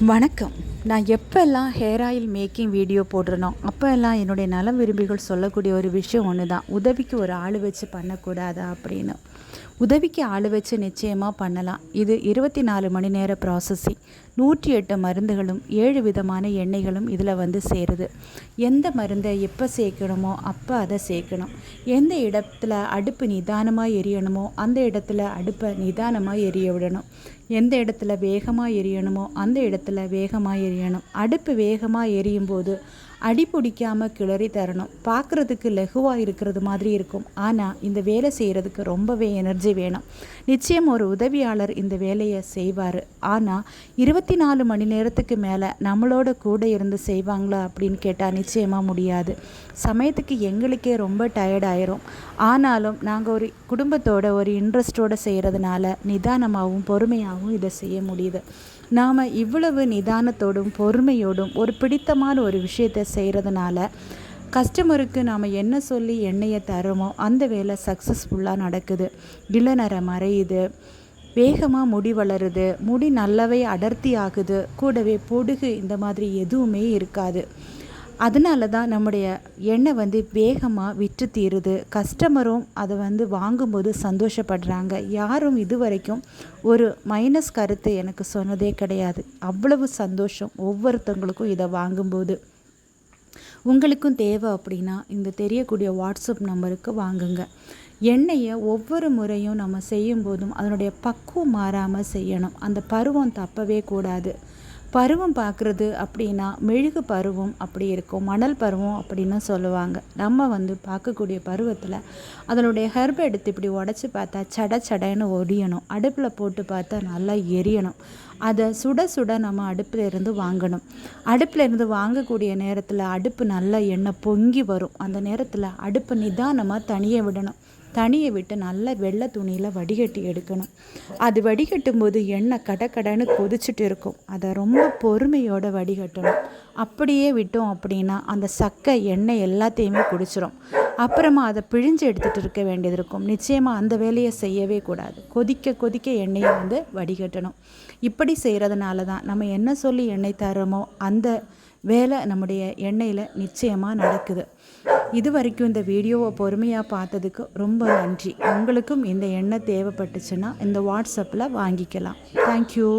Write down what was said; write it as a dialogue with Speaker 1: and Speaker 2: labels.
Speaker 1: வணக்கம். நான் எப்போல்லாம் ஹேர் ஆயில் மேக்கிங் வீடியோ போடுறேனோ அப்போல்லாம் என்னுடைய நலம் விரும்பிகள் சொல்லக்கூடிய ஒரு விஷயம் ஒன்று தான், உதவிக்கு ஒரு ஆள் வச்சு பண்ணக்கூடாதா அப்படின்னு. உதவிக்கு ஆள் வச்சு நிச்சயமாக பண்ணலாம். இது 24 மணி நேர ப்ராசஸிங். 108 மருந்துகளும் 7 விதமான எண்ணெய்களும் இதில் வந்து சேருது. எந்த மருந்தை எப்போ சேர்க்கணுமோ அப்போ அதை சேர்க்கணும். எந்த இடத்துல அடுப்பு நிதானமாக எரியணுமோ அந்த இடத்துல அடுப்பை நிதானமாக எரிய விடணும். எந்த இடத்துல வேகமாக எரியணுமோ அந்த இடத்துல வேகமாக எரியணும். அடுப்பு வேகமாக எரியும் போது அடி பிடிக்காமல் கிளறி தரணும். பார்க்குறதுக்கு லகுவாக இருக்கிறது மாதிரி இருக்கும், ஆனால் இந்த வேலை செய்கிறதுக்கு ரொம்பவே எனர்ஜி வேணும். நிச்சயம் ஒரு உதவியாளர் இந்த வேலையை செய்வார். ஆனால் 24 மணி நேரத்துக்கு மேலே நம்மளோட கூட இருந்து செய்வாங்களா அப்படின்னு கேட்டால் நிச்சயமாக முடியாது. சமயத்துக்கு எங்களுக்கே ரொம்ப டயர்டாயிரும். ஆனாலும் நாங்கள் ஒரு குடும்பத்தோட ஒரு இன்ட்ரெஸ்டோடு செய்கிறதுனால நிதானமாகவும் பொறுமையாகவும் இதை செய்ய முடியுது. நாம் இவ்வளவு நிதானத்தோடும் பொறுமையோடும் ஒரு பிடித்தமான ஒரு விஷயத்தை செய்கிறதுனால கஸ்டமருக்கு நாம் என்ன சொல்லி எண்ணெயை தரோமோ அந்த வேலை சக்ஸஸ்ஃபுல்லாக நடக்குது. இளநரை மறையுது, வேகமாக முடி வளருது, முடி நல்லாவே அடர்த்தி ஆகுது, கூடவே பொடுகு இந்த மாதிரி எதுவுமே இருக்காது. அதனால தான் நம்முடைய எண்ணெய் வந்து வேகமாக விற்று தீருது. கஸ்டமரும் அதை வந்து வாங்கும்போது சந்தோஷப்படுறாங்க. யாரும் இது வரைக்கும் ஒரு மைனஸ் கருத்து எனக்கு சொன்னதே கிடையாது. அவ்வளவு சந்தோஷம் ஒவ்வொருத்தவங்களுக்கும் இதை வாங்கும்போது. உங்களுக்கும் தேவை அப்படின்னா இந்த தெரியக்கூடிய வாட்ஸ்அப் நம்பருக்கு வாங்குங்க. எண்ணெயை ஒவ்வொரு முறையும் நம்ம செய்யும்போதும் அதனுடைய பக்குவம் மாறாமல் செய்யணும். அந்த பருவம் தப்பவே கூடாது. பருவம் பார்க்குறது அப்படின்னா மெழுகு பருவம் அப்படி இருக்கும், மணல் பருவம் அப்படின்னு சொல்லுவாங்க. நம்ம வந்து பார்க்கக்கூடிய பருவத்தில் அதனுடைய ஹெர்பை எடுத்து இப்படி உடச்சி பார்த்தா சட சடன்னு ஒடியணும். அடுப்பில் போட்டு பார்த்தா நல்லா எரியணும். அதை சுட சுட நம்ம அடுப்பில் இருந்து வாங்கணும். அடுப்பில் இருந்து வாங்கக்கூடிய நேரத்தில் அடுப்பு நல்லா எண்ணெய் பொங்கி வரும். அந்த நேரத்தில் அடுப்பை நிதானமாக தனியே விடணும். தனியை விட்டு நல்ல வெள்ளை துணியில் வடிகட்டி எடுக்கணும். அது வடிகட்டும் போது எண்ணெய் கடன்னு கொதிச்சுட்டு இருக்கும். அதை ரொம்ப பொறுமையோடு வடிகட்டணும். அப்படியே விட்டோம் அப்படின்னா அந்த சக்கை எண்ணெய் எல்லாத்தையுமே குடிச்சிரும். அப்புறமா அதை பிழிஞ்சு எடுத்துகிட்டு இருக்க வேண்டியது இருக்கும். நிச்சயமாக அந்த வேலையை செய்யவே கூடாது. கொதிக்க கொதிக்க எண்ணெயை வந்து வடிகட்டணும். இப்படி செய்கிறதுனால தான் நம்ம என்ன சொல்லி எண்ணெய் தரோமோ அந்த வேலை நம்முடைய எண்ணெயில் நிச்சயமாக நடக்குது. இது வரைக்கும் இந்த வீடியோவை பொறுமையாக பார்த்ததுக்கு ரொம்ப நன்றி. உங்களுக்கும் இந்த எண்ணெய் தேவைப்பட்டுச்சுன்னா இந்த வாட்ஸ்அப்பில் வாங்கிக்கலாம். தேங்க்யூ.